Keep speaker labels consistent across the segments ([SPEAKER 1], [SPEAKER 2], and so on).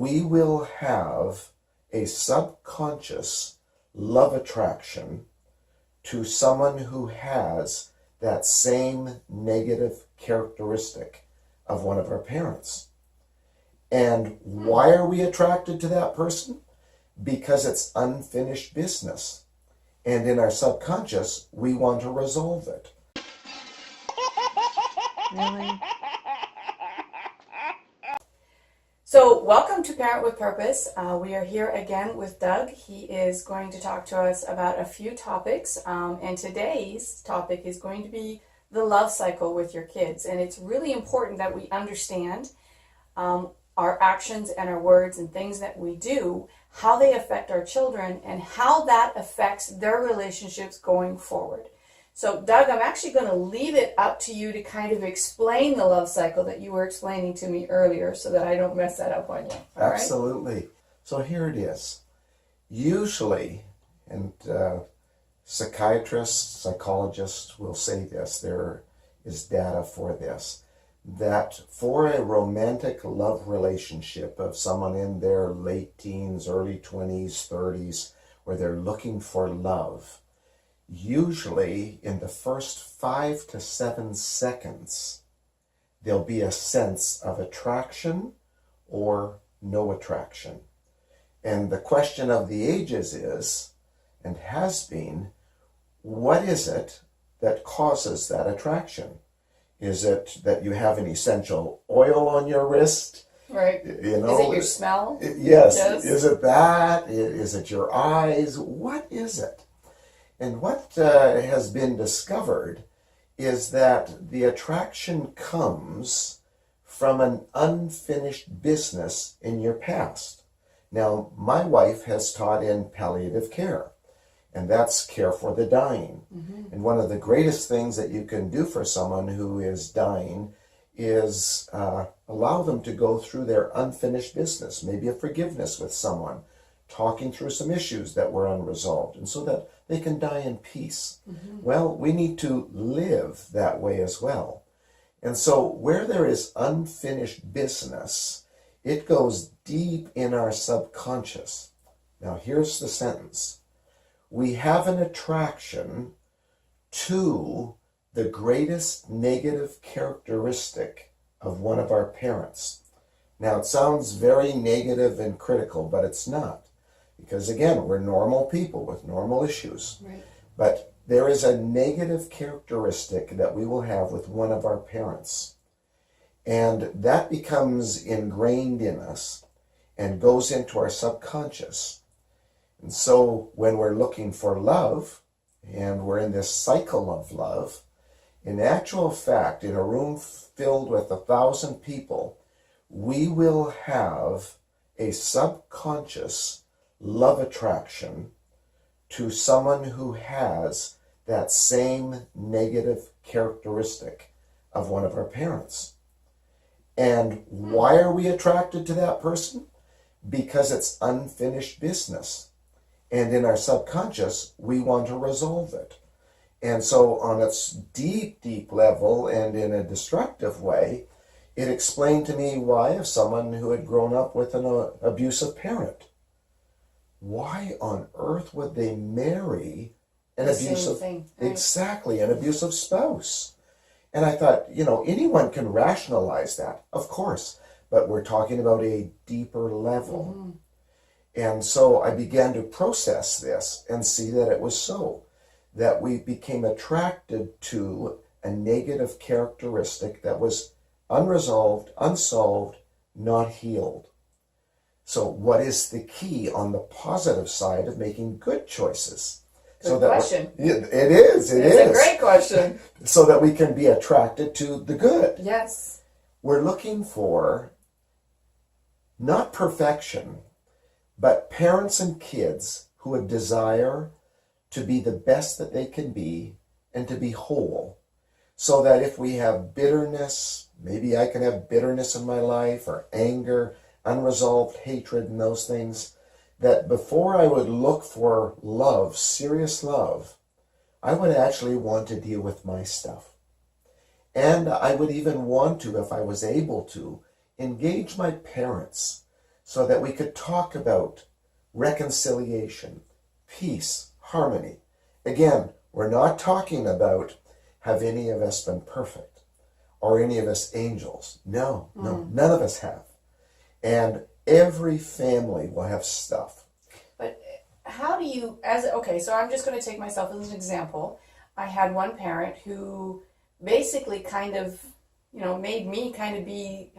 [SPEAKER 1] we will have a subconscious love attraction to someone who has that same negative characteristic of one of our parents. And why are we attracted to that person? Because it's unfinished business. And in our subconscious, we want to resolve it.
[SPEAKER 2] Really? So welcome to Parent with Purpose. We are here again with Doug. He is going to talk to us about a few topics. And today's topic is going to be the love cycle with your kids. And it's really important that we understand our actions and our words and things that we do, how they affect our children, and how that affects their relationships going forward. So, Doug, I'm actually going to leave it up to you to kind of explain the love cycle that you were explaining to me earlier so that I don't mess that up on you. All
[SPEAKER 1] Absolutely. Right? So here it is. Usually, and psychiatrists, psychologists will say this, there is data for this, that for a romantic love relationship of someone in their late teens, early 20s, 30s, where they're looking for love, usually in the first 5 to 7 seconds, there'll be a sense of attraction or no attraction. And the question of the ages is, and has been, what is it that causes that attraction? Is it that you have an essential oil on your wrist?
[SPEAKER 2] Right.
[SPEAKER 1] You know,
[SPEAKER 2] is it your smell?
[SPEAKER 1] Yes. Is it that? Is it your eyes? What is it? And what has been discovered is that the attraction comes from an unfinished business in your past. Now, my wife has taught in palliative care, and that's care for the dying. Mm-hmm. And one of the greatest things that you can do for someone who is dying is allow them to go through their unfinished business, maybe a forgiveness with someone, talking through some issues that were unresolved, and so that they can die in peace. Mm-hmm. Well, we need to live that way as well. And so where there is unfinished business, it goes deep in our subconscious. Now here's the sentence. We have an attraction to the greatest negative characteristic of one of our parents. Now it sounds very negative and critical, but it's not. Because again, we're normal people with normal issues. Right. But there is a negative characteristic that we will have with one of our parents. And that becomes ingrained in us and goes into our subconscious. And so when we're looking for love, and we're in this cycle of love, in actual fact, in a room filled with 1,000 people, we will have a subconscious love attraction to someone who has that same negative characteristic of one of our parents. And why are we attracted to that person? Because it's unfinished business. And in our subconscious, we want to resolve it. And so on its deep, deep level and in a destructive way, it explained to me why if someone who had grown up with an abusive parent, why on earth would they marry an abusive,
[SPEAKER 2] right.
[SPEAKER 1] Exactly, an abusive spouse? And I thought, anyone can rationalize that, of course, but we're talking about a deeper level. Mm-hmm. And so I began to process this and see that it was so, that we became attracted to a negative characteristic that was unresolved, unsolved, not healed. So what is the key on the positive side of making good choices?
[SPEAKER 2] Good question.
[SPEAKER 1] It is.
[SPEAKER 2] It's a great question.
[SPEAKER 1] So that we can be attracted to the good.
[SPEAKER 2] Yes.
[SPEAKER 1] We're looking for not perfection, but parents and kids who would desire to be the best that they can be and to be whole. So that if we have bitterness, maybe I can have bitterness in my life, or anger, unresolved hatred and those things, that before I would look for love, serious love, I would actually want to deal with my stuff. And I would even want to, if I was able to, engage my parents so that we could talk about reconciliation, peace, harmony. Again, we're not talking about have any of us been perfect or any of us angels. No, none of us have. And every family will have stuff.
[SPEAKER 2] But how do you, okay, so I'm just going to take myself as an example. I had one parent who basically kind of, made me kind of be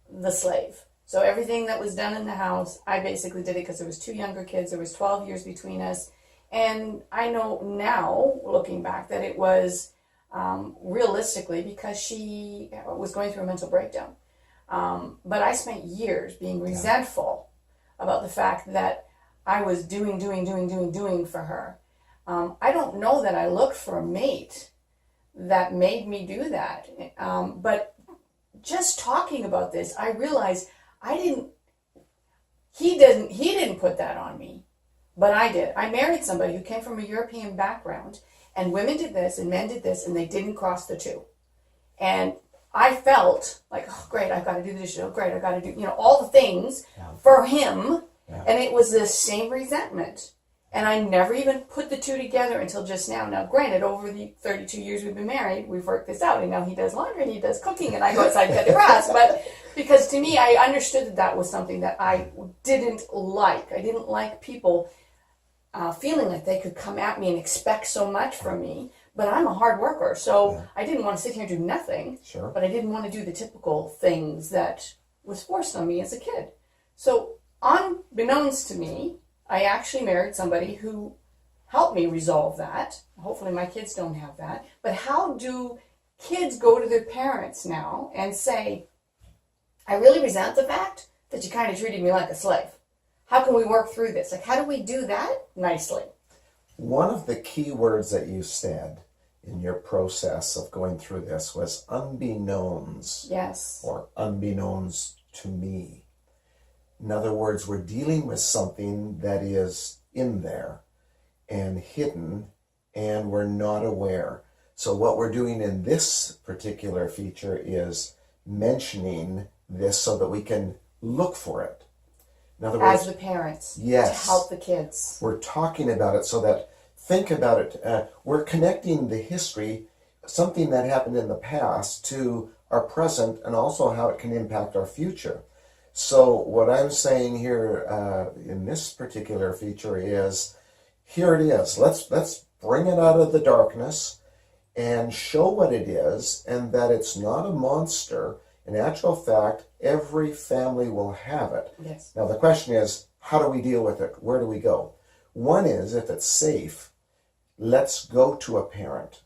[SPEAKER 2] the slave. So everything that was done in the house, I basically did it because there was two younger kids. There was 12 years between us. And I know now, looking back, that it was realistically because she was going through a mental breakdown. But I spent years being resentful about the fact that I was doing for her. I don't know that I looked for a mate that made me do that. But just talking about this, I realized he didn't put that on me, but I did. I married somebody who came from a European background, and women did this and men did this, and they didn't cross the two. And I felt like, oh, great, I've got to do this. Oh, great, I've got to do, all the things for him. Yeah. And it was the same resentment. And I never even put the two together until just now. Now, granted, over the 32 years we've been married, we've worked this out. And now he does laundry and he does cooking and I go outside and cut the grass. But because to me, I understood that was something that I didn't like. I didn't like people feeling like they could come at me and expect so much from me. But I'm a hard worker, so I didn't want to sit here and do nothing.
[SPEAKER 1] Sure.
[SPEAKER 2] But I didn't want to do the typical things that was forced on me as a kid. So unbeknownst to me, I actually married somebody who helped me resolve that. Hopefully my kids don't have that. But how do kids go to their parents now and say, I really resent the fact that you kind of treated me like a slave? How can we work through this? Like, how do we do that nicely?
[SPEAKER 1] One of the key words that you said in your process of going through this was unbeknownst.
[SPEAKER 2] Yes.
[SPEAKER 1] Or unbeknownst to me. In other words, we're dealing with something that is in there and hidden, and we're not aware. So what we're doing in this particular feature is mentioning this so that we can look for it. In other words,
[SPEAKER 2] as the parents,
[SPEAKER 1] yes,
[SPEAKER 2] to help the kids.
[SPEAKER 1] We're talking about it so that, think about it, we're connecting the history, something that happened in the past, to our present and also how it can impact our future. So what I'm saying here in this particular feature is, here it is. Let's bring it out of the darkness and show what it is, and that it's not a monster. In actual fact, every family will have it.
[SPEAKER 2] Yes.
[SPEAKER 1] Now the question is, how do we deal with it? Where do we go? One is, if it's safe, let's go to a parent.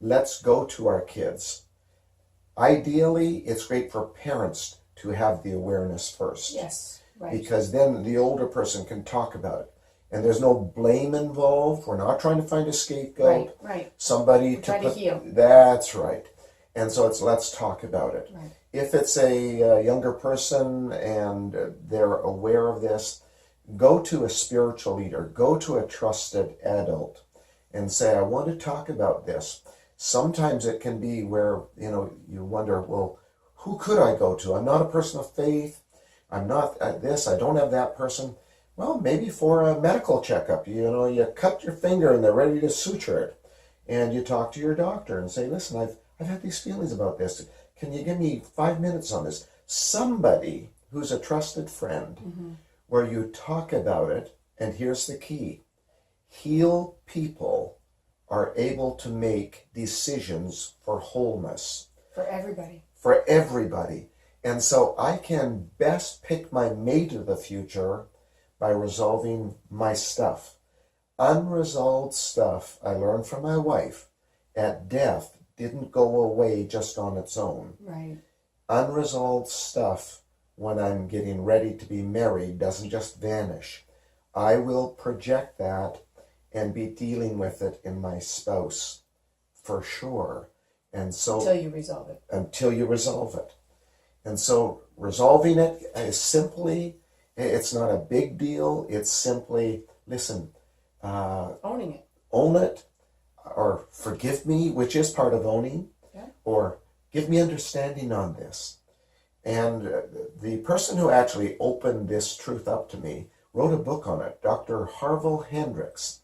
[SPEAKER 1] Let's go to our kids. Ideally, it's great for parents to have the awareness first.
[SPEAKER 2] Yes, right.
[SPEAKER 1] Because then the older person can talk about it. And there's no blame involved. We're not trying to find a scapegoat.
[SPEAKER 2] Right.
[SPEAKER 1] Somebody
[SPEAKER 2] to heal.
[SPEAKER 1] That's right. And so it's let's talk about it.
[SPEAKER 2] Right.
[SPEAKER 1] If it's a younger person and they're aware of this, go to a spiritual leader, go to a trusted adult and say, I want to talk about this. Sometimes it can be where, you wonder, well, who could I go to? I'm not a person of faith. I'm not this. I don't have that person. Well, maybe for a medical checkup, you cut your finger and they're ready to suture it. And you talk to your doctor and say, listen, I've had these feelings about this. Can you give me 5 minutes on this? Somebody who's a trusted friend, where you talk about it. And here's the key. Healed people are able to make decisions for wholeness.
[SPEAKER 2] For everybody.
[SPEAKER 1] For everybody. And so I can best pick my mate of the future by resolving my stuff. Unresolved stuff, I learned from my wife, at death didn't go away just on its own.
[SPEAKER 2] Right.
[SPEAKER 1] Unresolved stuff, when I'm getting ready to be married, doesn't just vanish. I will project that and be dealing with it in my spouse, for sure. And so
[SPEAKER 2] until you resolve it.
[SPEAKER 1] Until you resolve it. And so resolving it is simply, it's not a big deal. It's simply, listen.
[SPEAKER 2] Owning it.
[SPEAKER 1] Own it, or forgive me, which is part of owning, or give me understanding on this. And the person who actually opened this truth up to me wrote a book on it, Dr. Harville Hendricks.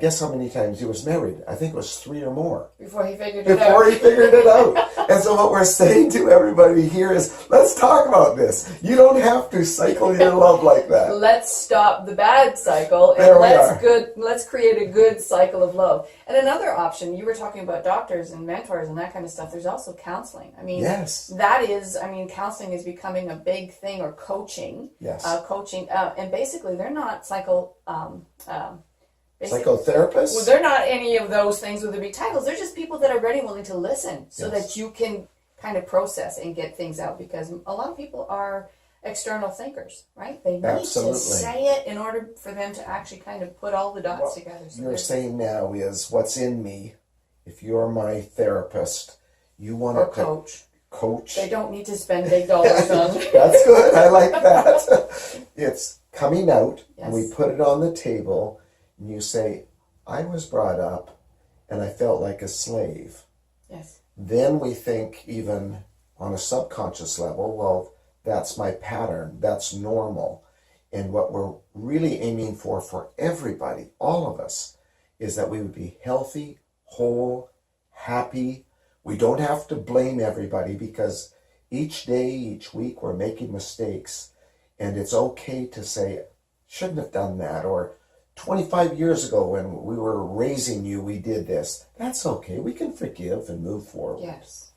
[SPEAKER 1] Guess how many times he was married? I think it was 3 or more.
[SPEAKER 2] Before he figured it out.
[SPEAKER 1] Before he figured it out. And so what we're saying to everybody here is, let's talk about this. You don't have to cycle your love like that.
[SPEAKER 2] Let's stop the bad cycle
[SPEAKER 1] There
[SPEAKER 2] and
[SPEAKER 1] we are.
[SPEAKER 2] let's create a good cycle of love. And another option, you were talking about doctors and mentors and that kind of stuff. There's also counseling. I mean,
[SPEAKER 1] Yes.
[SPEAKER 2] counseling is becoming a big thing, or coaching.
[SPEAKER 1] Yes.
[SPEAKER 2] And basically they're not
[SPEAKER 1] Psychotherapists?
[SPEAKER 2] Well, they're not any of those things with the big titles. They're just people that are ready and willing to listen so
[SPEAKER 1] Yes.
[SPEAKER 2] that you can kind of process and get things out, because a lot of people are external thinkers, right? They need
[SPEAKER 1] Absolutely.
[SPEAKER 2] to say it in order for them to actually kind of put all the dots together. So
[SPEAKER 1] You're
[SPEAKER 2] they're-
[SPEAKER 1] saying now is what's in me. If you're my therapist, you want
[SPEAKER 2] or
[SPEAKER 1] to
[SPEAKER 2] coach. They don't need to spend big dollars on
[SPEAKER 1] That's good. I like that. It's coming out, and we
[SPEAKER 2] Yes.
[SPEAKER 1] put it on the table, and you say, I was brought up and I felt like a slave.
[SPEAKER 2] Yes.
[SPEAKER 1] Then we think, even on a subconscious level, well, that's my pattern, that's normal. And what we're really aiming for everybody, all of us, is that we would be healthy, whole, happy. We don't have to blame everybody, because each day, each week, we're making mistakes. And it's okay to say, shouldn't have done that, or 25 years ago when we were raising you, we did this. That's okay. We can forgive and move forward.
[SPEAKER 2] Yes.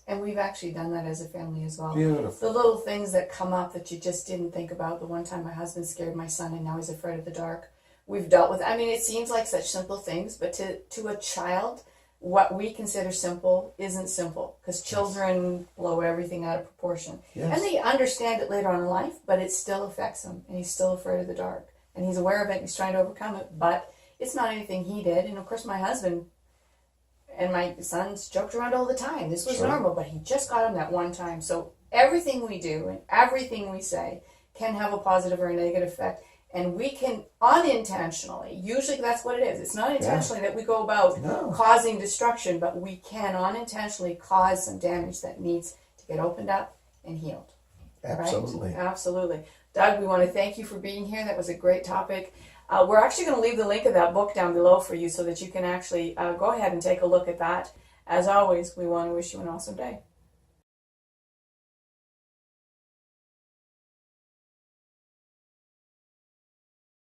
[SPEAKER 2] And we've actually done that as a family as well.
[SPEAKER 1] Beautiful.
[SPEAKER 2] The little things that come up that you just didn't think about. The one time my husband scared my son and now he's afraid of the dark. We've dealt with, I mean, it seems like such simple things, but to a child, what we consider simple isn't simple, because children blow everything out of proportion.
[SPEAKER 1] Yes.
[SPEAKER 2] And they understand it later on in life, but it still affects him, and he's still afraid of the dark. And he's aware of it, and he's trying to overcome it, but it's not anything he did. And of course, my husband and my sons joked around all the time. This was
[SPEAKER 1] Sure.
[SPEAKER 2] normal, but he just got him that one time. So everything we do and everything we say can have a positive or a negative effect. And we can unintentionally, usually that's what it is. It's not intentionally that we go about
[SPEAKER 1] No.
[SPEAKER 2] causing destruction, but we can unintentionally cause some damage that needs to get opened up and healed.
[SPEAKER 1] Absolutely.
[SPEAKER 2] Right? Absolutely. Doug, we want to thank you for being here. That was a great topic. We're actually going to leave the link of that book down below for you so that you can actually go ahead and take a look at that. As always, we want to wish you an awesome day.